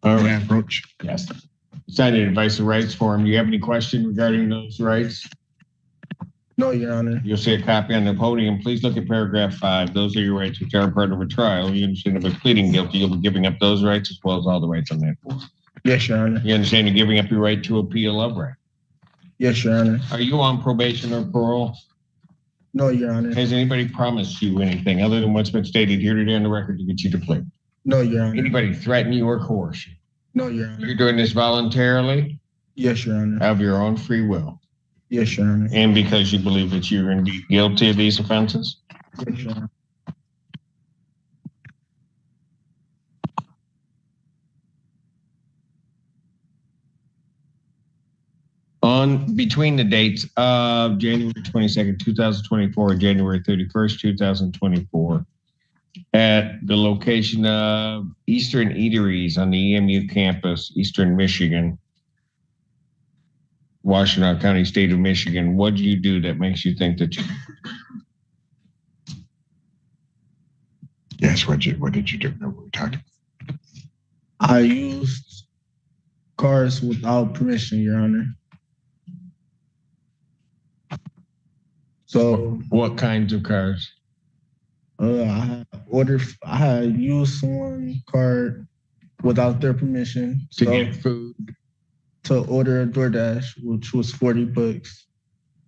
All right. Approach. Yes. Signed an advice of rights form. Do you have any question regarding those rights? No, Your Honor. You'll see a copy on the podium. Please look at paragraph 5. Those are your rights which are part of a trial. You understand if you're pleading guilty, you'll be giving up those rights as well as all the rights on that form. Yes, Your Honor. You understand you're giving up your right to appeal of right? Yes, Your Honor. Are you on probation or parole? No, Your Honor. Has anybody promised you anything other than what's been stated here today on the record to get you to plea? No, Your Honor. Anybody threaten you or coerce you? No, Your Honor. You're doing this voluntarily? Yes, Your Honor. Of your own free will? Yes, Your Honor. And because you believe that you're indeed guilty of these offenses? Yes, Your Honor. On between the dates of January 22nd, 2024 and January 31st, 2024, at the location of Eastern Eateries on the EMU campus, Eastern Michigan, Washtenaw County, state of Michigan, what do you do that makes you think that you... Yes, what did you do? No, we're talking. I used cars without permission, Your Honor. So what kinds of cars? I had used someone's card without their permission To get food? To order a DoorDash, which was $40,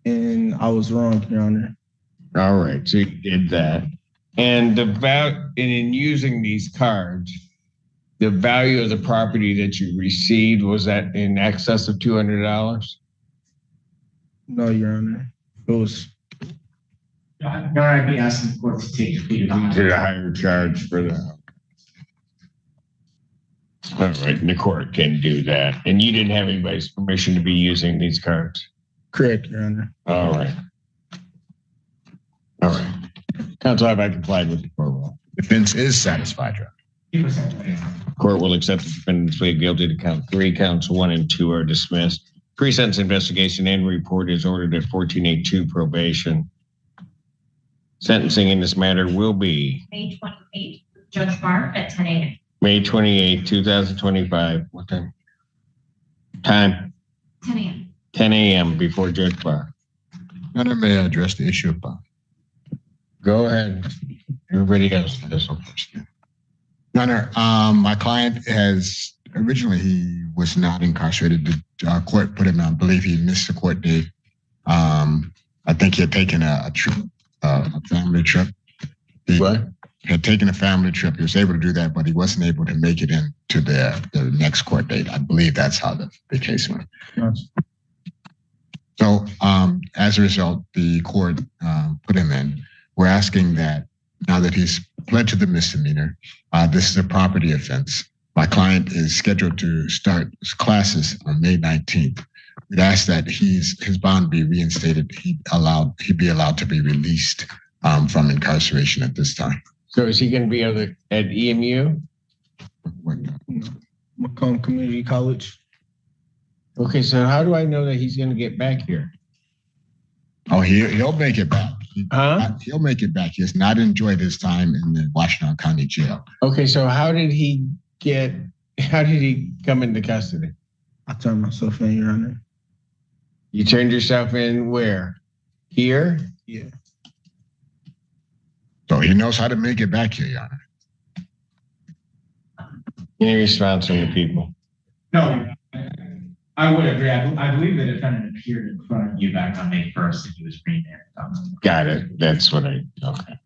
and I was wrong, Your Honor. All right, so you did that. And the value in using these cards, the value of the property that you received, was that in excess of $200? No, Your Honor. It was. I'd be asking the court to take the plea to a higher charge for that. All right, and the court can do that. And you didn't have anybody's permission to be using these cards? Correct, Your Honor. All right. All right. Counsel, have I complied with the court rule? Defense is satisfied, Your Honor. Court will accept the defendant's plea guilty to count 3. Counts 1 and 2 are dismissed. Pre-sentence investigation and report is ordered at 1482 probation. Sentencing in this matter will be May 28th, Judge Barr at 10 a.m. May 28, 2025. What time? Time? 10 a.m. 10 a.m. before Judge Barr. Your Honor, may I address the issue of Go ahead. Everybody else does. Your Honor, my client originally he was not incarcerated. The court put him on, I believe he missed the court date. I think he had taken a trip, a family trip. What? Had taken a family trip. He was able to do that, but he wasn't able to make it into the next court date. I believe that's how the case went. Yes. So as a result, the court put him in. We're asking that now that he's pled to the misdemeanor, this is a property offense. My client is scheduled to start classes on May 19th. We'd ask that his bond be reinstated. He'd be allowed to be released from incarceration at this time. So is he going to be at EMU? Macomb Community College. Okay, so how do I know that he's going to get back here? Oh, he'll make it back. Huh? He'll make it back. He has not enjoyed his time in the Washtenaw County Jail. Okay, so how did he come into custody? I turned myself in, Your Honor. You turned yourself in where? Here? Yeah. So he knows how to make it back here, Your Honor. Any response from the people? No, I would agree. I believe the defendant appeared in front of you back on May 1st and he was remanded. Got it. That's what okay.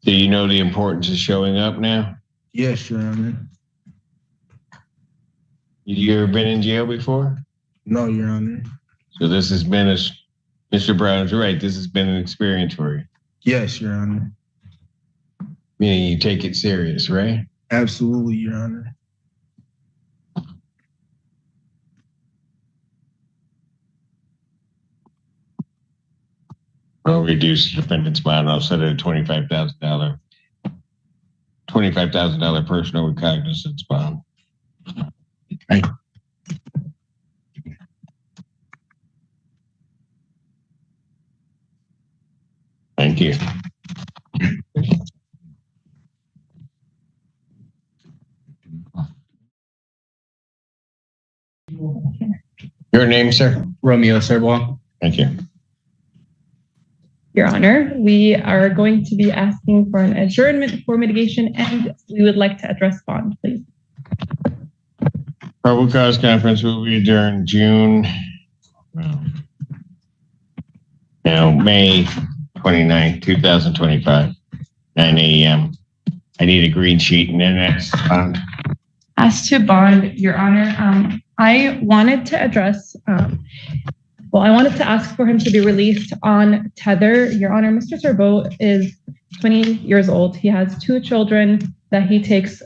Do you know the importance of showing up now? Yes, Your Honor. You ever been in jail before? No, Your Honor. So this has been, as Mr. Brown is right, this has been an experience for you. Yes, Your Honor. Meaning you take it serious, right? Absolutely, Your Honor. I'll reduce the defendant's bond. I'll set it at $25,000 personal recognizance bond. Thank you. Thank you. Your name, sir? Romeo Serval. Thank you. Your Honor, we are going to be asking for an adjournment for mitigation, and we would like to address bond, please. Probable cause conference will be adjourned May 29th, 2025, 9 a.m. I need a green sheet and then next bond. As to bond, Your Honor, I wanted to address, I wanted to ask for him to be released on tether. Your Honor, Mr. Serbo is 20 years old. He has 2 children that he takes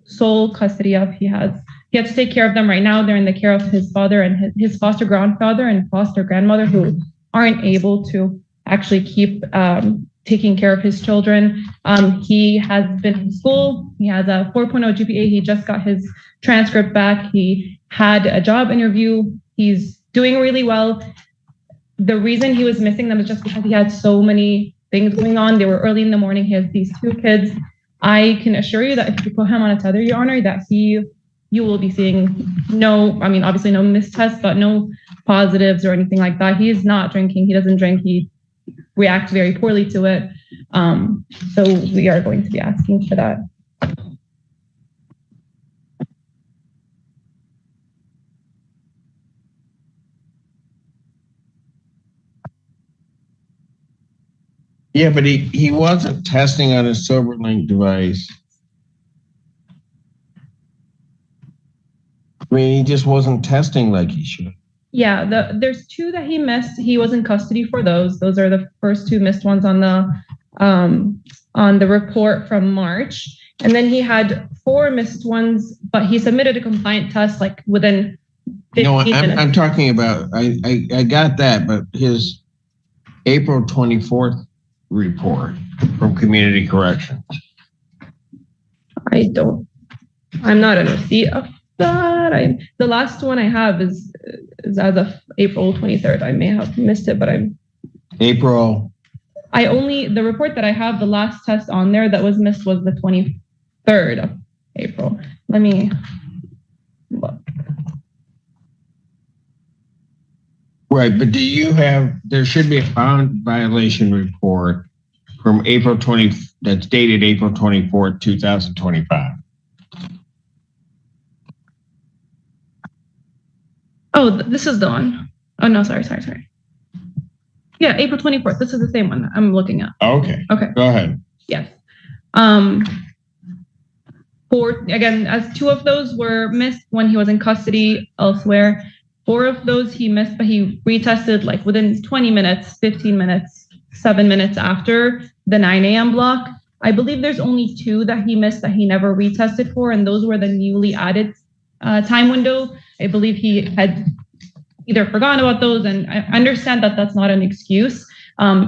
sole custody of. He has to take care of them right now. They're in the care of his father and his foster grandfather and foster grandmother, who aren't able to actually keep taking care of his children. He has been in school. He has a 4.0 GPA. He just got his transcript back. He had a job interview. He's doing really well. The reason he was missing them is just because he had so many things going on. They were early in the morning. He has these 2 kids. I can assure you that if you put him on a tether, Your Honor, that you will be seeing obviously no missed tests, but no positives or anything like that. He is not drinking. He doesn't drink. He reacts very poorly to it. So we are going to be asking for that. Yeah, but he wasn't testing on his SoberLink device. I mean, he just wasn't testing like he should. Yeah, there's 2 that he missed. He was in custody for those. Those are the first 2 missed ones on the report from March. And then he had 4 missed ones, but he submitted a compliant test like within 15 minutes. I'm talking about, I got that, but his April 24th report from Community Corrections. I'm not in receipt of that. The last one I have is as of April 23rd. I may have missed it, but April. The report that I have, the last test on there that was missed was the 23rd of April. Let me look. Right, but there should be a bond violation report from April 20, that's dated April 24th, 2025. Oh, this is the one. Oh, no, sorry. Yeah, April 24th. This is the same one I'm looking at. Okay. Go ahead. Yes. As 2 of those were missed when he was in custody elsewhere. 4 of those he missed, but he retested like within 20 minutes, 15 minutes, 7 minutes after the 9 a.m. block. I believe there's only 2 that he missed that he never retested for, and those were the newly added time window. I believe he had either forgotten about those, and I understand that that's not an excuse.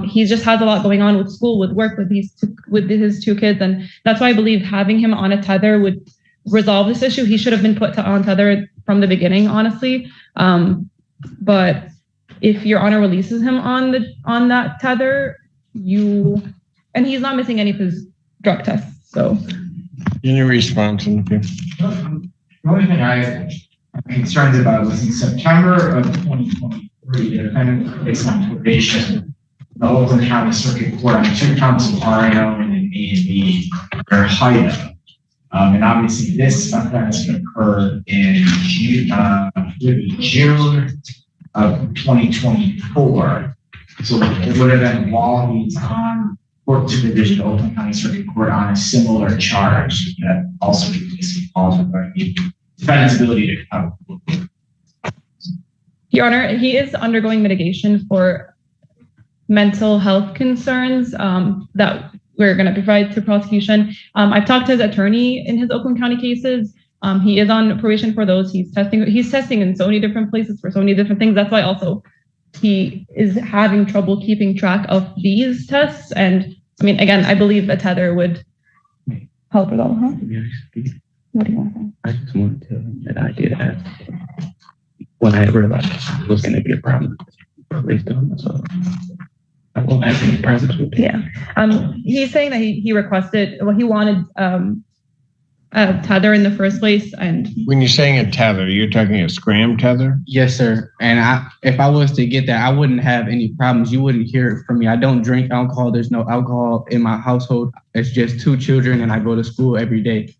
He just has a lot going on with school, with work, with his 2 kids, and that's why I believe having him on a tether would resolve this issue. He should have been put on tether from the beginning, honestly. But if Your Honor releases him on that tether, and he's not missing any of his drug tests. So, Any response? The only thing I'm concerned about was in September of 2023, the defendant placed on probation the Oakland County Circuit Court on 2 counts of RIO and an A&B or HIDA. And obviously this offense occurred in June of 2024. So it would have been while he's on court supervision, Oakland County Circuit Court on a similar charge that also falls regarding the defendant's ability to come. Your Honor, he is undergoing mitigation for mental health concerns that we're going to provide to prosecution. I've talked to his attorney in his Oakland County cases. He is on probation for those. He's testing in so many different places for so many different things. That's why also he is having trouble keeping track of these tests. And I mean, again, I believe a tether would help with all, huh? What do you want to say? I just wanted to tell him that I did ask when I realized it was going to be a problem. Released him, so I won't have any problems with it. Yeah. He's saying that he requested, well, he wanted tether in the first place. And When you're saying a tether, you're talking a scram tether? Yes, sir. And if I was to get that, I wouldn't have any problems. You wouldn't hear it from me. I don't drink alcohol. There's no alcohol in my household. It's just 2 children, and I go to school every day.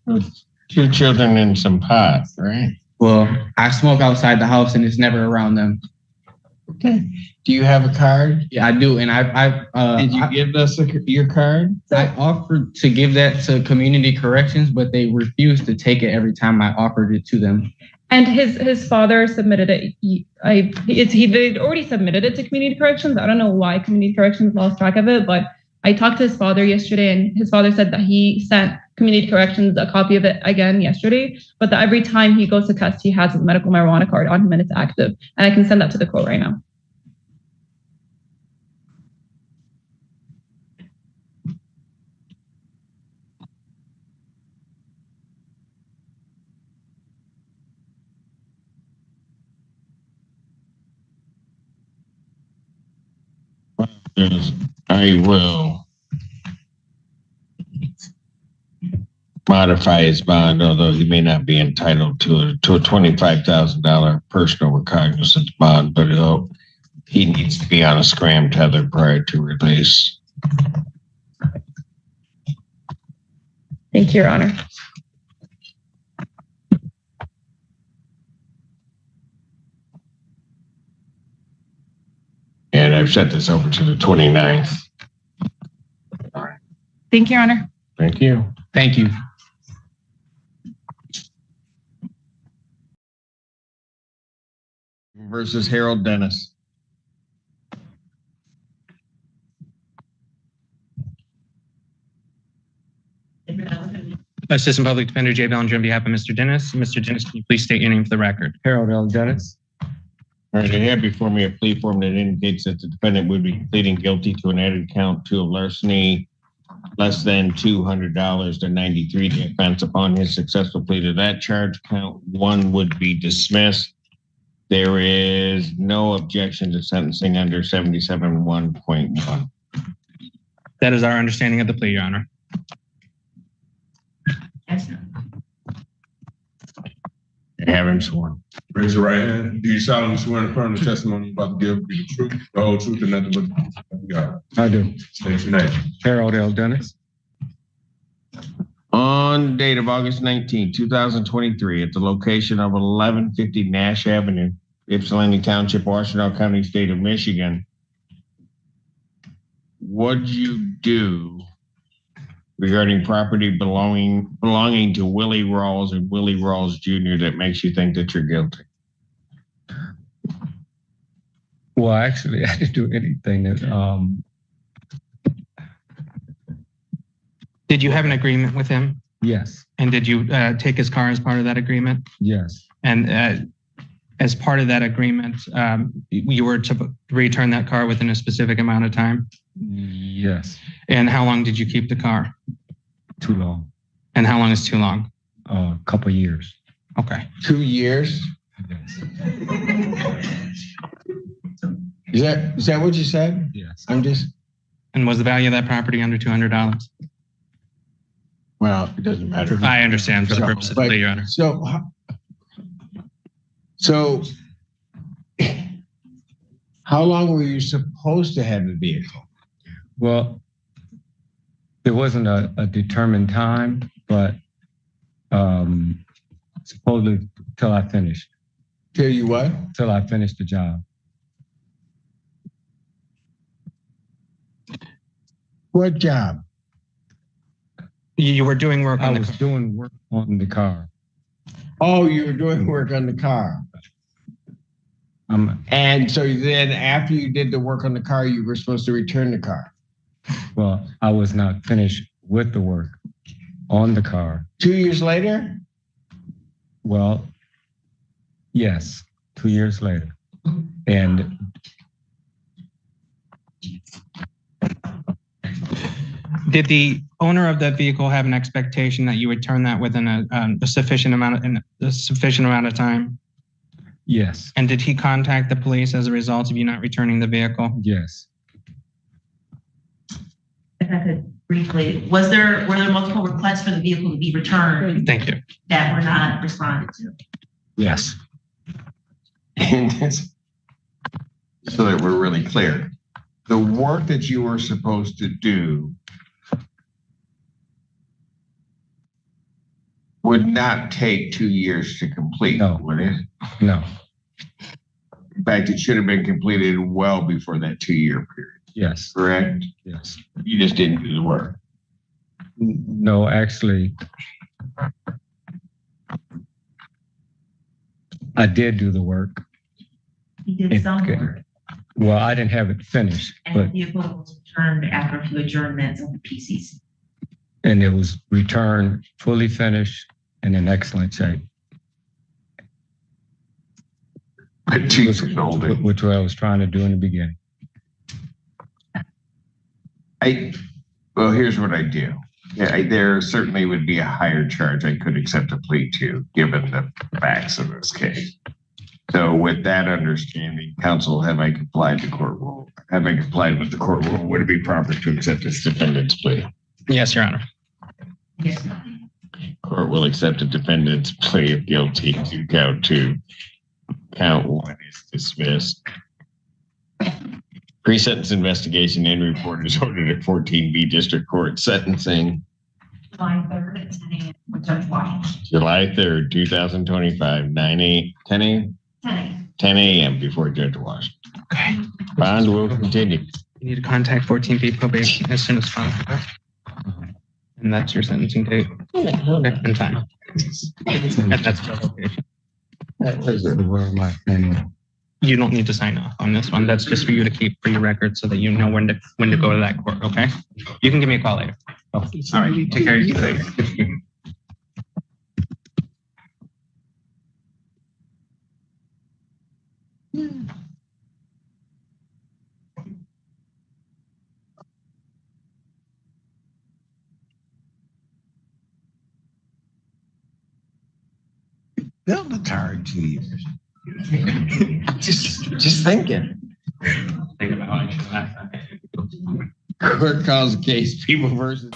2 children and some pot, right? Well, I smoke outside the house, and it's never around them. Okay. Do you have a card? Yeah, I do. And Did you give us your card? I offered to give that to community corrections, but they refused to take it every time I offered it to them. And his father submitted it. They'd already submitted it to community corrections. I don't know why community corrections lost track of it, but I talked to his father yesterday, and his father said that he sent community corrections a copy of it again yesterday, but that every time he goes to test, he has his medical marijuana card on him and it's active. And I can send that to the court right now. I will modify his bond, although he may not be entitled to a $25,000 personal recognizance bond, but he needs to be on a scram tether prior to release. Thank you, Your Honor. And I've sent this over to the 29th. Thank you, Your Honor. Thank you. Thank you. Versus Harold Dennis. Assistant Public Defender Jay Bellinger on behalf of Mr. Dennis. Mr. Dennis, can you please state your name for the record? Harold L. Dennis. All right, I have before me a plea form that indicates that the defendant would be pleading guilty to an added count 2 of larceny less than $200 to 93 offense. Upon his successful plea to that charge, count 1 would be dismissed. There is no objection to sentencing under 77(1.1). That is our understanding of the plea, Your Honor. I have him sworn. Raise your right hand. Do you solemnly swear and affirm the testimony you're about to give be the truth, the whole truth, and nothing but the truth? God. I do. State your name. Harold L. Dennis. On date of August 19, 2023, at the location of 1150 Nash Avenue, Ypsilanti Township, Washington County, State of Michigan, what'd you do regarding property belonging to Willie Rawls and Willie Rawls Jr. that makes you think that you're guilty? Well, actually, I didn't do anything that, Did you have an agreement with him? yes, And did you take his car as part of that agreement? yes, And as part of that agreement, you were to return that car within a specific amount of time? yes, And how long did you keep the car? too long, And how long is too long? a couple years. Okay. 2 years? Yes, Is that what you said? yes. I'm just, And was the value of that property under $200? well, it doesn't matter. I understand for the purpose of the But- plea, Your Honor. So how long were you supposed to have the vehicle? Well, there wasn't a determined time, but supposedly till I finished the job. What job? You were doing work I on the was car. doing work on the car. Oh, you were doing work on the car. And so then after you did the work on the car, you were supposed to return the car. Well, I was not finished with the work on the car. 2 years later? Well, yes, 2 years later. And Did the owner of that vehicle have an expectation that you would turn that within a sufficient amount of time? yes, And did he contact the police as a result of you not returning the vehicle? yes, If I could briefly, were there multiple requests for the vehicle to be returned Thank you. that were not responded to? Yes. And so that we're really clear, the work that you were supposed to do would not take 2 years to complete, No. would it? No. In fact, it should have been completed well before that 2-year period, Yes. correct? Yes. You just didn't do the work. No, actually, I did do the work. You did some Okay. work, Well, I didn't have it finished, and the but vehicle was returned after a few adjournments of the PCC. and it was returned fully finished and in excellent shape, But 2 years older. which I was trying to do in the beginning. Well, here's what I do. Yeah, there certainly would be a higher charge I could accept a plea to, given the facts of this case. So with that understanding, counsel, have I complied with the court rule? Would it be proper to accept this defendant's plea? Yes, Your Honor. Yes. Court will accept a defendant's plea of guilty to count 2. Count 1 is dismissed. Pre-sentence investigation and report is ordered at 14B District Court. Sentencing July 3rd at 10 a.m. with Judge Washington. July 3rd, 2025, 10 a.m. 10 a.m. before Judge Washington. Okay. Bond will continue. You need to contact 14B probation as soon as possible. And that's your sentencing date. Okay, and time. And that's the location. Where am I? And You don't need to sign off on this one. That's just for you to keep for your record so that you know when to go to that court, okay? You can give me a call later. All right, take care of yourself. Build a car in 2 years. just thinking. Think about it. Court calls case People versus